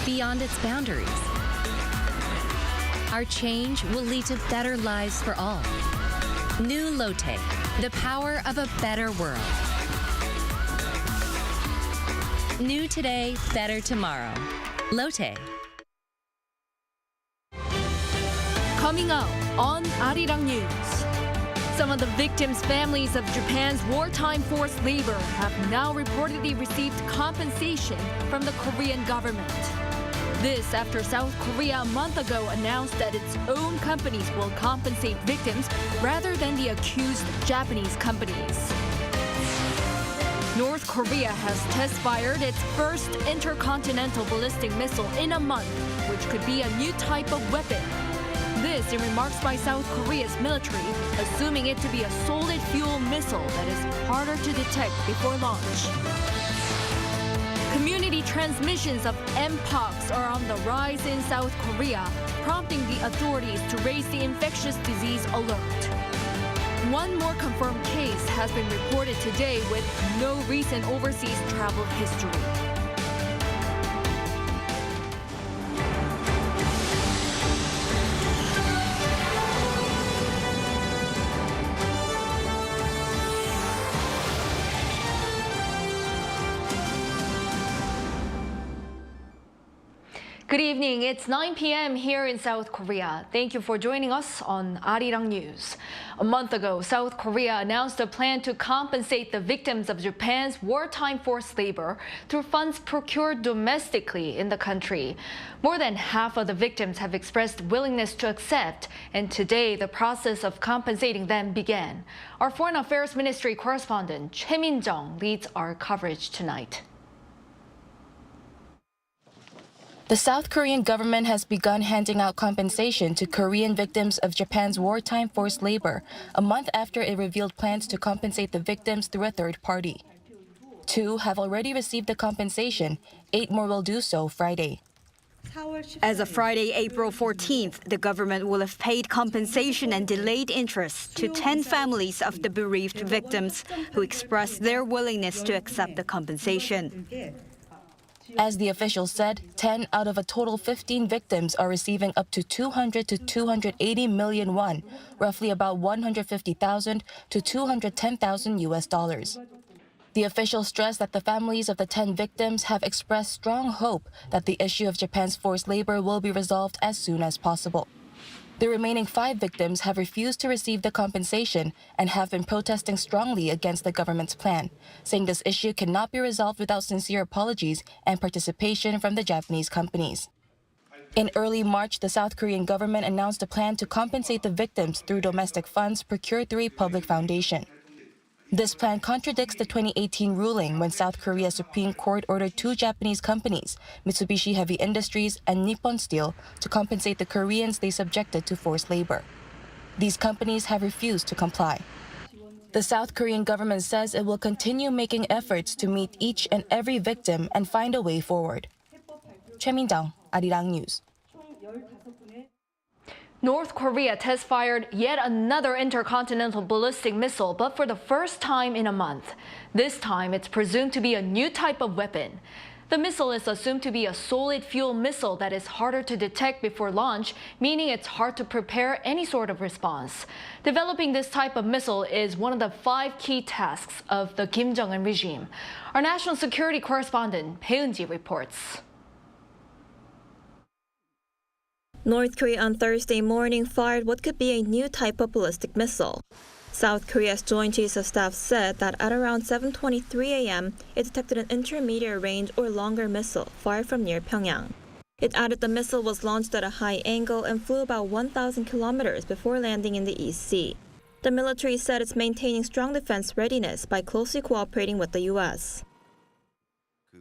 beyond its boundaries. Our change will lead to better lives for all. New Lotte, the power of a better world. New today, better tomorrow. Lotte. Coming up on Arirang News. Some of the victims' families of Japan's wartime forced labor have now reportedly received compensation from the Korean government. This after South Korea a month ago announced that its own companies will compensate victims rather than the accused Japanese companies. North Korea has test-fired its first intercontinental ballistic missile in a month, which could be a new type of weapon. This in remarks by South Korea's military, assuming it to be a solid fuel missile that is harder to detect before launch. Community transmissions of mpox are on the rise in South Korea, prompting the authorities to raise the infectious disease alert. One more confirmed case has been reported today with no recent overseas travel history. Good evening. It's 9 p.m. here in South Korea. Thank you for joining us on Arirang News. A month ago, South Korea announced a plan to compensate the victims of Japan's wartime forced labor through funds procured domestically in the country. More than half of the victims have expressed willingness to accept, and today the process of compensating them began. Our Foreign Affairs Ministry correspondent Choi Min-jung leads our coverage tonight. The South Korean government has begun handing out compensation to Korean victims of Japan's wartime forced labor, a month after it revealed plans to compensate the victims through a third party. 2 have already received the compensation, 8 more will do so Friday. As of Friday, April 14th, the government will have paid compensation and delayed interest to 10 families of the bereaved victims who expressed their willingness to accept the compensation. As the official said, 10 out of a total 15 victims are receiving up to 200 to 280 million won, roughly about 150,000 to 210,000 US dollars. The official stressed that the families of the 10 victims have expressed strong hope that the issue of Japan's forced labor will be resolved as soon as possible. The remaining 5 victims have refused to receive the compensation and have been protesting strongly against the government's plan, saying this issue cannot be resolved without sincere apologies and participation from the Japanese companies. In early March, the South Korean government announced a plan to compensate the victims through domestic funds procured through a public foundation. This plan contradicts the 2018 ruling when South Korea's Supreme Court ordered 2 Japanese companies, Mitsubishi Heavy Industries and Nippon Steel, to compensate the Koreans they subjected to forced labor. These companies have refused to comply. The South Korean government says it will continue making efforts to meet each and every victim and find a way forward. Choi Min-jung, Arirang News. North Korea test-fired yet another intercontinental ballistic missile, but for the first time in a month. This time, it's presumed to be a new type of weapon. The missile is assumed to be a solid fuel missile that is harder to detect before launch, meaning it's hard to prepare any sort of response. Developing this type of missile is one of the 5 key tasks of the Kim Jong-un regime. Our national security correspondent, Bae Eun-ji reports. North Korea on Thursday morning fired what could be a new type of ballistic missile. South Korea's Joint Chiefs of Staff said that at around 7:23 a.m., it detected an intermediate range or longer missile fired from near Pyongyang. It added the missile was launched at a high angle and flew about 1,000 kilometers before landing in the East Sea. The military said it's maintaining strong defense readiness by closely cooperating with the U.S.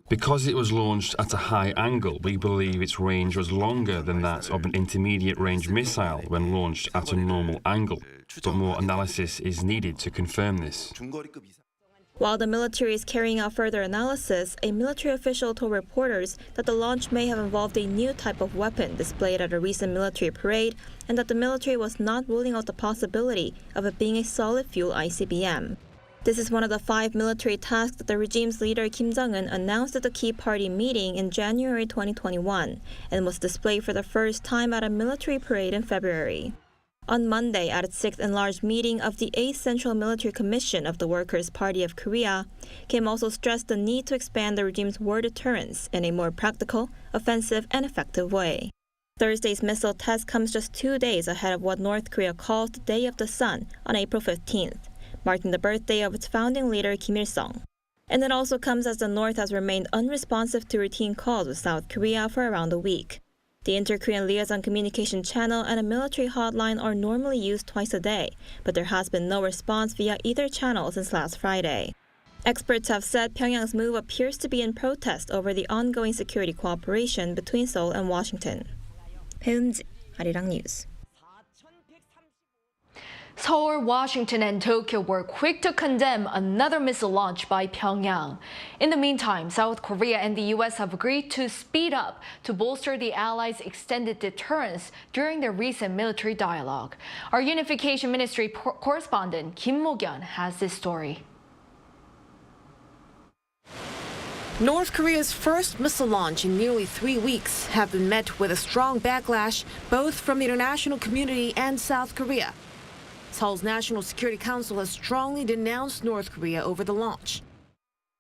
Because it was launched at a high angle, we believe its range was longer than that of an intermediate-range missile when launched at a normal angle, but more analysis is needed to confirm this. While the military is carrying out further analysis, a military official told reporters that the launch may have involved a new type of weapon displayed at a recent military parade, and that the military was not ruling out the possibility of it being a solid fuel ICBM. This is one of the 5 military tasks that the regime's leader Kim Jong-un announced at the Key Party meeting in January 2021 and was displayed for the first time at a military parade in February. On Monday, at its 6th enlarged meeting of the 8th Central Military Commission of the Workers' Party of Korea, Kim also stressed the need to expand the regime's war deterrence in a more practical, offensive, and effective way. Thursday's missile test comes just 2 days ahead of what North Korea calls the Day of the Sun on April 15th, marking the birthday of its founding leader Kim Il-sung. And it also comes as the North has remained unresponsive to routine calls with South Korea for around a week. The Inter-Korean Liaison Communication Channel and a military hotline are normally used twice a day, but there has been no response via either channel since last Friday. Experts have said Pyongyang's move appears to be in protest over the ongoing security cooperation between Seoul and Washington. 배은지, 아리랑 뉴스. Seoul, Washington, and Tokyo were quick to condemn another missile launch by Pyongyang. In the meantime, South Korea and the U.S. have agreed to speed up to bolster the allies' extended deterrence during their recent military dialogue. Our Unification Ministry correspondent Kim Mo-gyun has this story. North Korea's first missile launch in nearly 3 weeks have been met with a strong backlash both from the international community and South Korea. Seoul's National Security Council has strongly denounced North Korea over the launch.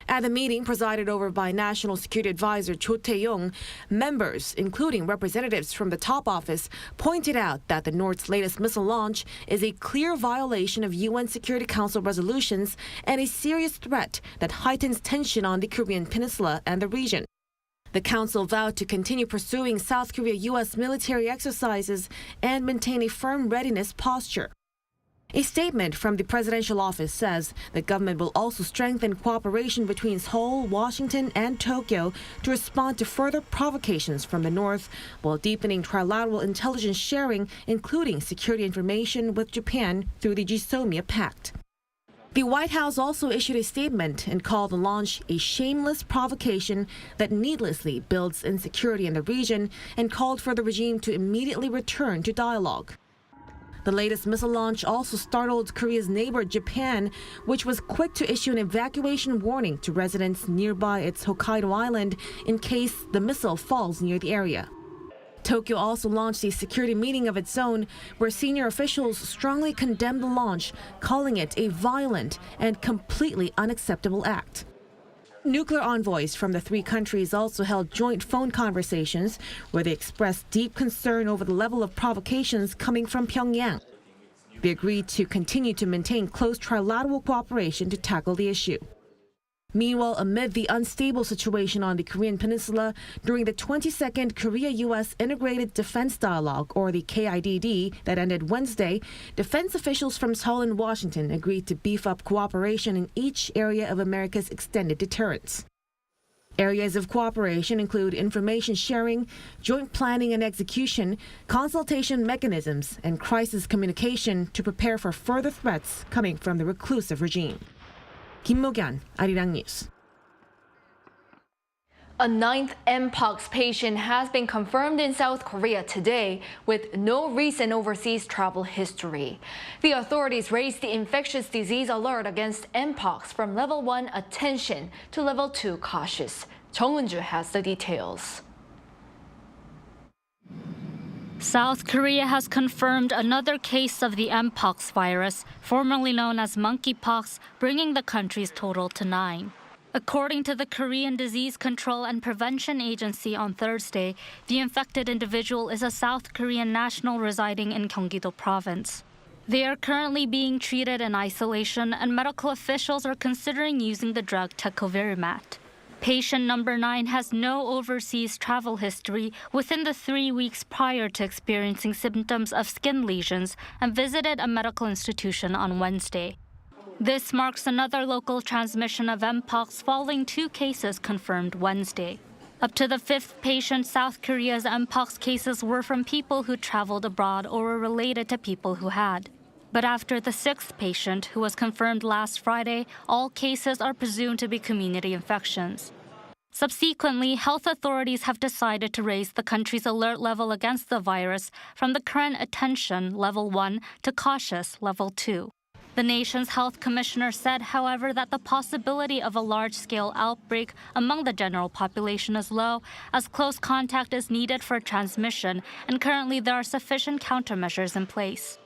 At the meeting presided over by National Security Advisor Cho Tae-yong, members, including representatives from the top office, pointed out that the North's latest missile launch is a clear violation of UN Security Council resolutions and a serious threat that heightens tension on the Korean peninsula and the region. The council vowed to continue pursuing South Korea-U.S. military exercises and maintain a firm readiness posture. A statement from the presidential office says the government will also strengthen cooperation between Seoul, Washington, and Tokyo to respond to further provocations from the North, while deepening trilateral intelligence sharing, including security information with Japan through the GSOMIA Pact. The White House also issued a statement and called the launch a shameless provocation that needlessly builds insecurity in the region and called for the regime to immediately return to dialogue. The latest missile launch also startled Korea's neighbor Japan, which was quick to issue an evacuation warning to residents nearby its Hokkaido island in case the missile falls near the area. Tokyo also launched a security meeting of its own, where senior officials strongly condemned the launch, calling it a violent and completely unacceptable act. Nuclear envoys from the 3 countries also held joint phone conversations where they expressed deep concern over the level of provocations coming from Pyongyang. They agreed to continue to maintain close trilateral cooperation to tackle the issue. Meanwhile, amid the unstable situation on the Korean peninsula during the 22nd Korea-U.S. Integrated Defense Dialogue, or the KIDD, that ended Wednesday, defense officials from Seoul and Washington agreed to beef up cooperation in each area of America's extended deterrence. Areas of cooperation include information sharing, joint planning and execution, consultation mechanisms, and crisis communication to prepare for further threats coming from the reclusive regime. Kim Mo-gyun, Arirang News. A 9th mpox patient has been confirmed in South Korea today with no recent overseas travel history. The authorities raised the infectious disease alert against mpox from level 1 attention to level 2 cautious. Jung Eun-ju has the details. South Korea has confirmed another case of the mpox virus, formerly known as monkeypox, bringing the country's total to 9. According to the Korean Disease Control and Prevention Agency on Thursday, the infected individual is a South Korean national residing in Gyeonggi-do province. They are currently being treated in isolation, and medical officials are considering using the drug tecovirimat. Patient number 9 has no overseas travel history within the 3 weeks prior to experiencing symptoms of skin lesions and visited a medical institution on Wednesday. This marks another local transmission of mpox following 2 cases confirmed Wednesday. Up to the 5th patient, South Korea's mpox cases were from people who traveled abroad or were related to people who had. But after the 6th patient, who was confirmed last Friday, all cases are presumed to be community infections. Subsequently, health authorities have decided to raise the country's alert level against the virus from the current attention level 1 to cautious level 2. The nation's health commissioner said, however, that the possibility of a large-scale outbreak among the general population is low, as close contact is needed for transmission, and currently there are sufficient countermeasures in place.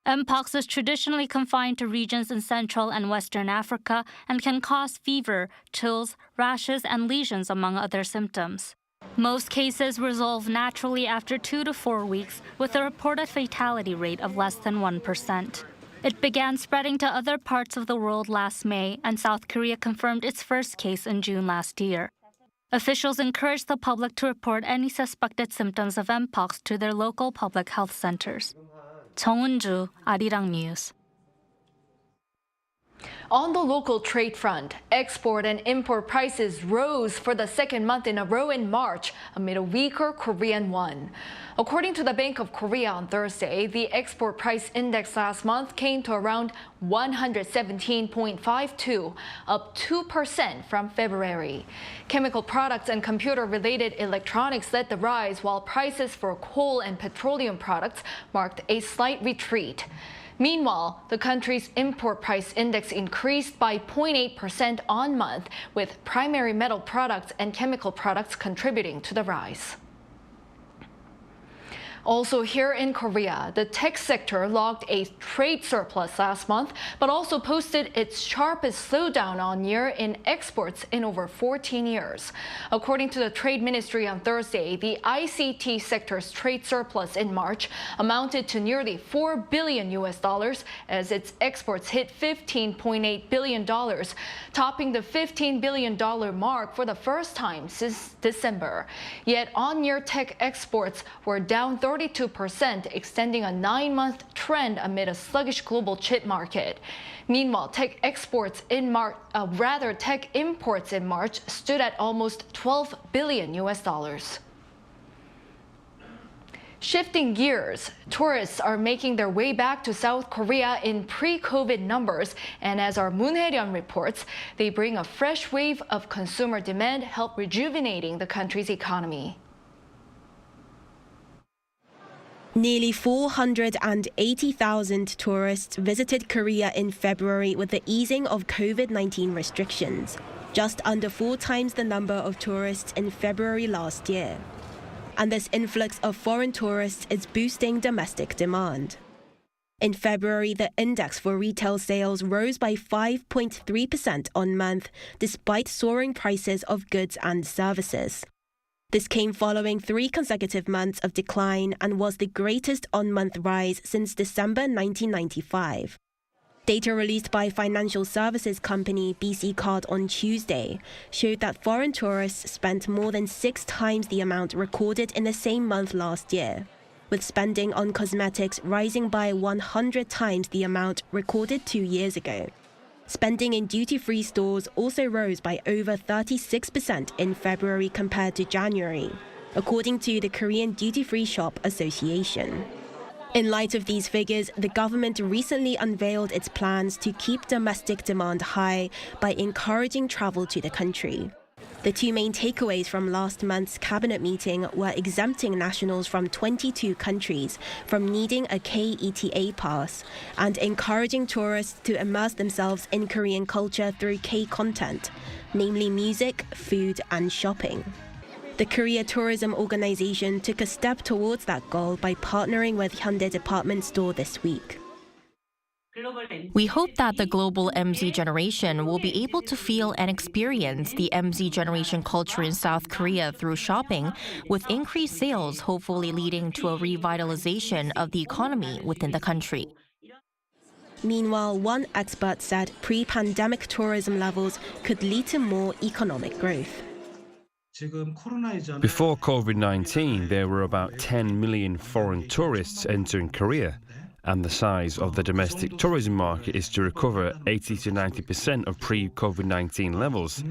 Mpox is traditionally confined to regions in Central and Western Africa and can cause fever, chills, rashes, and lesions, among other symptoms. Most cases resolve naturally after 2 to 4 weeks, with a reported fatality rate of less than 1%. It began spreading to other parts of the world last May, and South Korea confirmed its first case in June last year. Officials encouraged the public to report any suspected symptoms of mpox to their local public health centers. 정은주, Arirang News. On the local trade front, export and import prices rose for the second month in a row in March amid a weaker Korean won. According to the Bank of Korea on Thursday, the export price index last month came to around 117.52, up 2% from February. Chemical products and computer-related electronics led the rise, while prices for coal and petroleum products marked a slight retreat. Meanwhile, the country's import price index increased by 0.8% on month, with primary metal products and chemical products contributing to the rise. Also here in Korea, the tech sector logged a trade surplus last month, but also posted its sharpest slowdown on year in exports in over 14 years. According to the Trade Ministry on Thursday, the ICT sector's trade surplus in March amounted to nearly $4 billion as its exports hit $15.8 billion, topping the $15 billion mark for the first time since December. Yet on-year tech exports were down 32%, extending a 9-month trend amid a sluggish global chip market. Meanwhile, tech imports in March stood at almost $12 billion. Shifting gears, tourists are making their way back to South Korea in pre-COVID numbers, and as our Moon Hae-ryun reports, they bring a fresh wave of consumer demand, help rejuvenating the country's economy. Nearly 480,000 tourists visited Korea in February with the easing of COVID-19 restrictions, just under 4 times the number of tourists in February last year. And this influx of foreign tourists is boosting domestic demand. In February, the index for retail sales rose by 5.3% on month, despite soaring prices of goods and services. This came following 3 consecutive months of decline and was the greatest on-month rise since December 1995. Data released by financial services company BC Card on Tuesday showed that foreign tourists spent more than 6 times the amount recorded in the same month last year, with spending on cosmetics rising by 100 times the amount recorded 2 years ago. Spending in duty-free stores also rose by over 36% in February compared to January, according to the Korean Duty-Free Shop Association. In light of these figures, the government recently unveiled its plans to keep domestic demand high by encouraging travel to the country. The 2 main takeaways from last month's cabinet meeting were exempting nationals from 22 countries from needing a K-ETA pass and encouraging tourists to immerse themselves in Korean culture through K-content, namely music, food, and shopping. The Korea Tourism Organization took a step towards that goal by partnering with Hyundai Department Store this week. We hope that the global MZ generation will be able to feel and experience the MZ generation culture in South Korea through shopping, with increased sales hopefully leading to a revitalization of the economy within the country. Meanwhile, one expert said pre-pandemic tourism levels could lead to more economic growth. Before COVID-19, there were about 10 million foreign tourists entering Korea, and the size of the domestic tourism market is to recover 80 to 90% of pre-COVID-19 levels.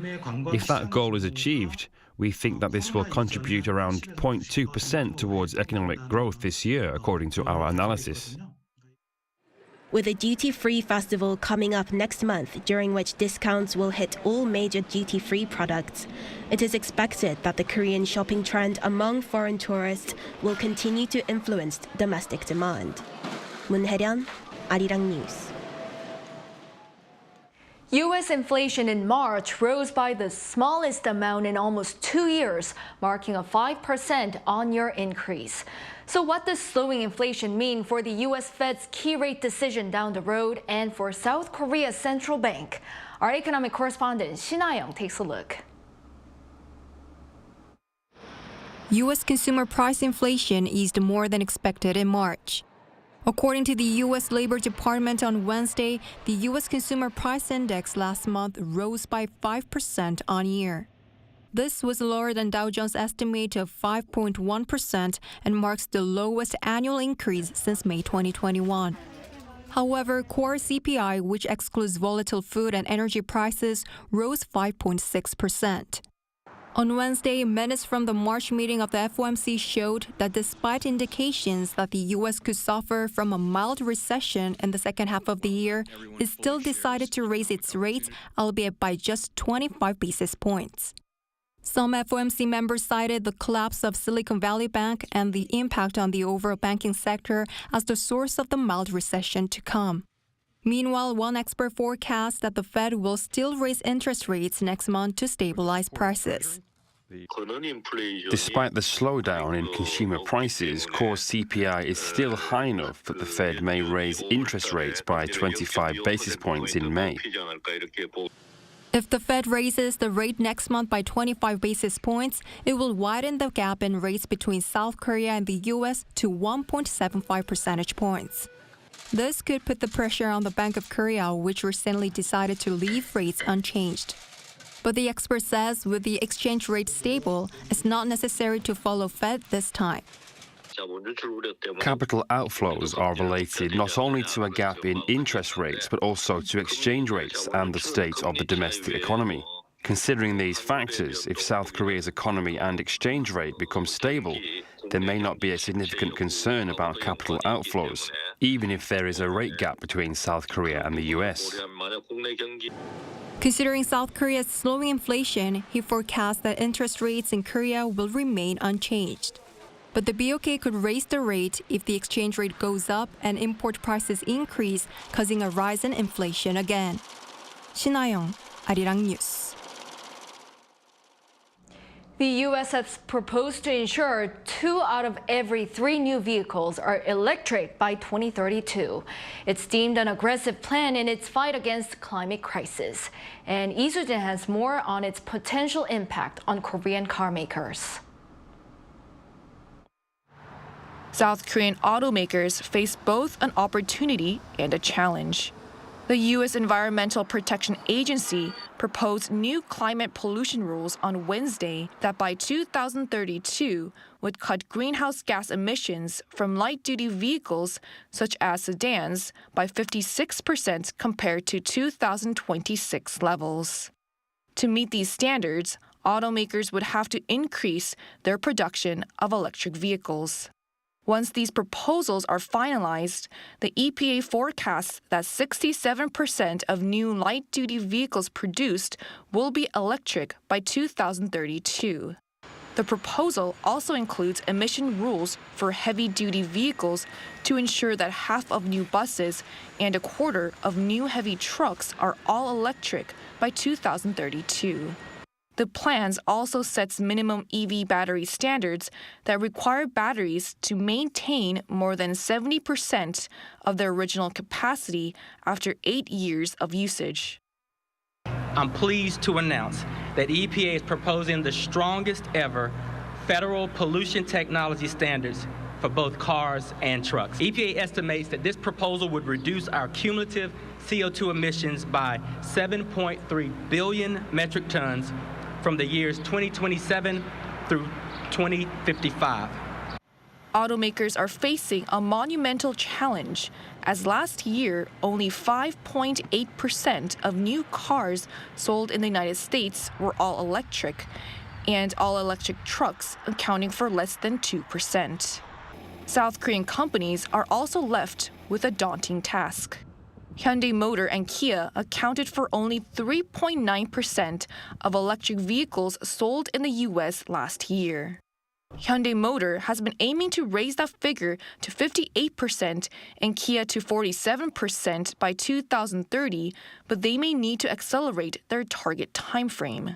If that goal is achieved, we think that this will contribute around 0.2% towards economic growth this year, according to our analysis. With a duty-free festival coming up next month, during which discounts will hit all major duty-free products, it is expected that the Korean shopping trend among foreign tourists will continue to influence domestic demand. Moon Hae-ryun, Arirang News. U.S. inflation in March rose by the smallest amount in almost 2 years, marking a 5% on-year increase. So what does slowing inflation mean for the U.S. Fed's key rate decision down the road and for South Korea's central bank? Our economic correspondent Shin Ha-young takes a look. U.S. consumer price inflation eased more than expected in March. According to the U.S. Labor Department on Wednesday, the U.S. Consumer Price Index last month rose by 5% on year. This was lower than Dow Jones' estimate of 5.1% and marks the lowest annual increase since May 2021. However, core CPI, which excludes volatile food and energy prices, rose 5.6%. On Wednesday, minutes from the March meeting of the FOMC showed that despite indications that the U.S. could suffer from a mild recession in the second half of the year, it still decided to raise its rates, albeit by just 25 basis points. Some FOMC members cited the collapse of Silicon Valley Bank and the impact on the overall banking sector as the source of the mild recession to come. Meanwhile, one expert forecasts that the Fed will still raise interest rates next month to stabilize prices. Despite the slowdown in consumer prices, core CPI is still high enough that the Fed may raise interest rates by 25 basis points in May. If the Fed raises the rate next month by 25 basis points, it will widen the gap in rates between South Korea and the U.S. to 1.75 percentage points. This could put the pressure on the Bank of Korea, which recently decided to leave rates unchanged. But the expert says with the exchange rate stable, it's not necessary to follow Fed this time. Capital outflows are related not only to a gap in interest rates, but also to exchange rates and the state of the domestic economy. Considering these factors, if South Korea's economy and exchange rate become stable, there may not be a significant concern about capital outflows, even if there is a rate gap between South Korea and the U.S. Considering South Korea's slowing inflation, he forecasts that interest rates in Korea will remain unchanged. But the BOK could raise the rate if the exchange rate goes up and import prices increase, causing a rise in inflation again. Shin Ha-young, Arirang News. The U.S. has proposed to ensure 2 out of every 3 new vehicles are electric by 2032. It's deemed an aggressive plan in its fight against climate crisis. And Lee Soo-jin has more on its potential impact on Korean car makers. South Korean automakers face both an opportunity and a challenge. The U.S. Environmental Protection Agency proposed new climate pollution rules on Wednesday that by 2032 would cut greenhouse gas emissions from light-duty vehicles such as sedans by 56% compared to 2026 levels. To meet these standards, automakers would have to increase their production of electric vehicles. Once these proposals are finalized, the EPA forecasts that 67% of new light-duty vehicles produced will be electric by 2032. The proposal also includes emission rules for heavy-duty vehicles to ensure that half of new buses and a quarter of new heavy trucks are all electric by 2032. The plans also sets minimum EV battery standards that require batteries to maintain more than 70% of their original capacity after 8 years of usage. I'm pleased to announce that EPA is proposing the strongest ever federal pollution technology standards for both cars and trucks. EPA estimates that this proposal would reduce our cumulative CO2 emissions by 7.3 billion metric tons from the years 2027 through 2055. Automakers are facing a monumental challenge, as last year only 5.8% of new cars sold in the United States were all electric, and all-electric trucks accounting for less than 2%. South Korean companies are also left with a daunting task. Hyundai Motor and Kia accounted for only 3.9% of electric vehicles sold in the U.S. last year. Hyundai Motor has been aiming to raise that figure to 58% and Kia to 47% by 2030, but they may need to accelerate their target timeframe.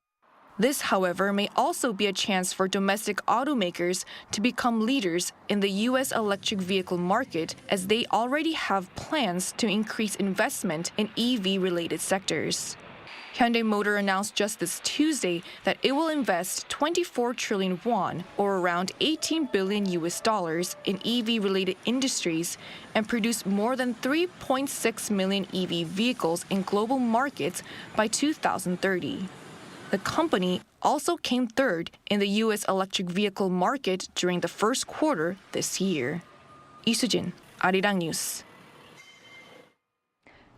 This, however, may also be a chance for domestic automakers to become leaders in the U.S. electric vehicle market, as they already have plans to increase investment in EV-related sectors. Hyundai Motor announced just this Tuesday that it will invest 24 trillion won, or around $18 billion in EV-related industries, and produce more than 3.6 million EV vehicles in global markets by 2030. The company also came third in the U.S. electric vehicle market during the first quarter this year. Lee Soo-jin, Arirang News.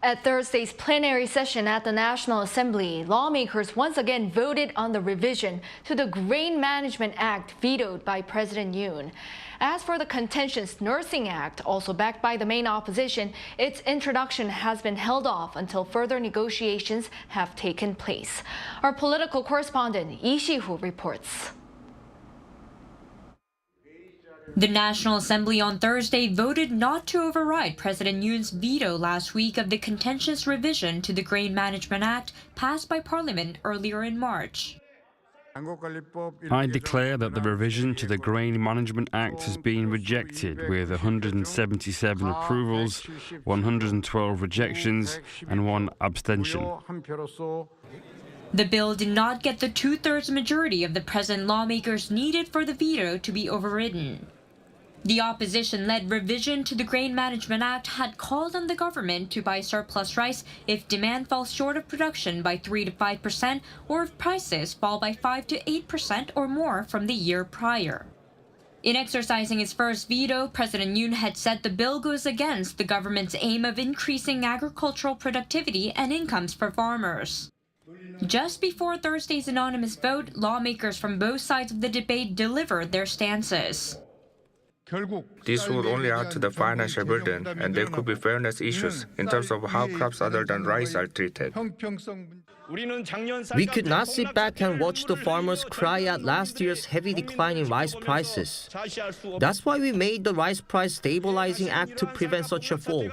At Thursday's plenary session at the National Assembly, lawmakers once again voted on the revision to the Grain Management Act vetoed by President Yoon. As for the contentious Nursing Act, also backed by the main opposition, its introduction has been held off until further negotiations have taken place. Our political correspondent Lee Si-hoo reports. The National Assembly on Thursday voted not to override President Yoon's veto last week of the contentious revision to the Grain Management Act passed by Parliament earlier in March. I declare that the revision to the Grain Management Act has been rejected with 177 approvals, 112 rejections, and 1 abstention. The bill did not get the two-thirds majority of the present lawmakers needed for the veto to be overridden. The opposition-led revision to the Grain Management Act had called on the government to buy surplus rice if demand falls short of production by 3 to 5% or if prices fall by 5 to 8% or more from the year prior. In exercising his first veto, President Yoon had said the bill goes against the government's aim of increasing agricultural productivity and incomes for farmers. Just before Thursday's anonymous vote, lawmakers from both sides of the debate delivered their stances. This would only add to the financial burden, and there could be fairness issues in terms of how crops other than rice are treated. We could not sit back and watch the farmers cry out last year's heavy decline in rice prices. That's why we made the Rice Price Stabilizing Act to prevent such a fall.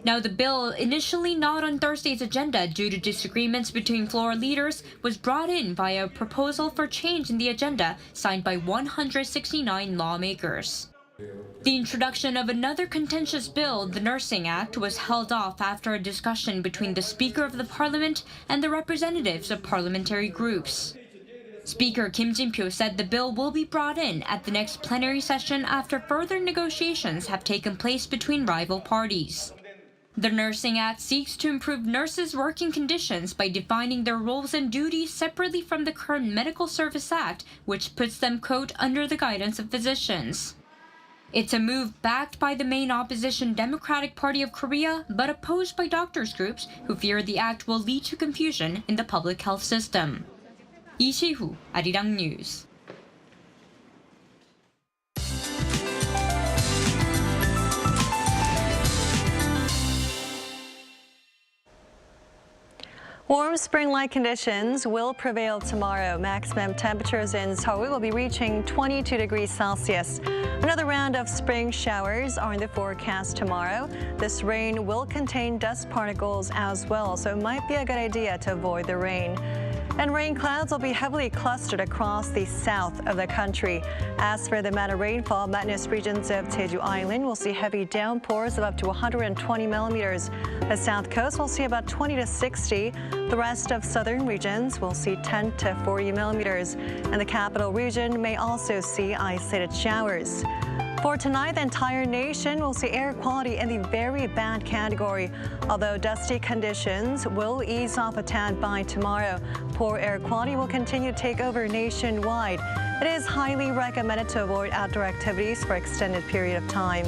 Now, the bill, initially not on Thursday's agenda due to disagreements between floor leaders, was brought in via a proposal for change in the agenda signed by 169 lawmakers. The introduction of another contentious bill, the Nursing Act, was held off after a discussion between the Speaker of the Parliament and the representatives of parliamentary groups. Speaker Kim Jin-pyo said the bill will be brought in at the next plenary session after further negotiations have taken place between rival parties. The Nursing Act seeks to improve nurses' working conditions by defining their roles and duties separately from the current Medical Service Act, which puts them, quote, under the guidance of physicians. It's a move backed by the main opposition Democratic Party of Korea, but opposed by doctors' groups who fear the act will lead to confusion in the public health system. Lee Si-hoo, Arirang News. Warm spring-like conditions will prevail tomorrow. Maximum temperatures in Seoul will be reaching 22 degrees Celsius. Another round of spring showers are in the forecast tomorrow. This rain will contain dust particles as well, so it might be a good idea to avoid the rain. And rain clouds will be heavily clustered across the south of the country. As for the amount of rainfall, mountainous regions of Jeju Island will see heavy downpours of up to 120 millimeters. The south coast will see about 20 to 60. The rest of southern regions will see 10 to 40 millimeters. And the capital region may also see isolated showers. For tonight, the entire nation will see air quality in the very bad category. Although dusty conditions will ease off a tad by tomorrow, poor air quality will continue to take over nationwide. It is highly recommended to avoid outdoor activities for an extended period of time.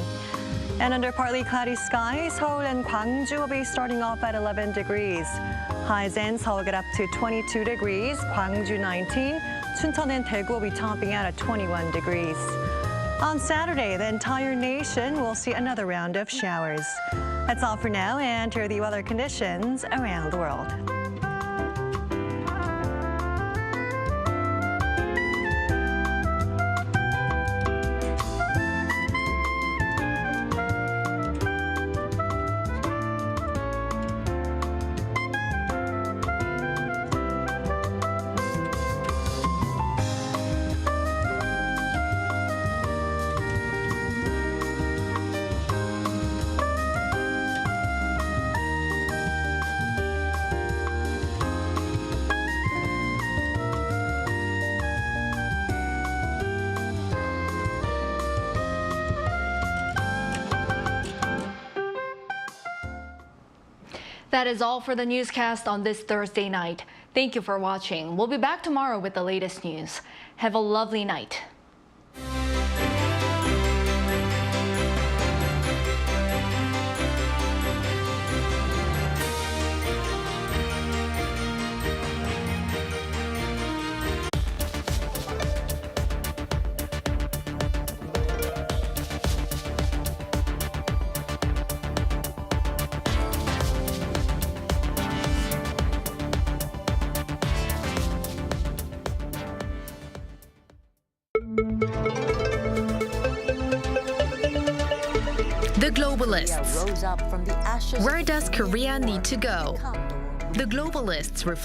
And under partly cloudy skies, Seoul and Gwangju will be starting off at 11 degrees. Highs in Seoul get up to 22 degrees, Gwangju 19, Chuncheon and Daegu will be topping out at 21 degrees. On Saturday, the entire nation will see another round of showers. That's all for now, and here are the weather conditions around the world. That is all for the newscast on this Thursday night. Thank you for watching. We'll be back tomorrow with the latest news. Have a lovely night. The Globalists. Where does Korea need to go? The Globalists reflect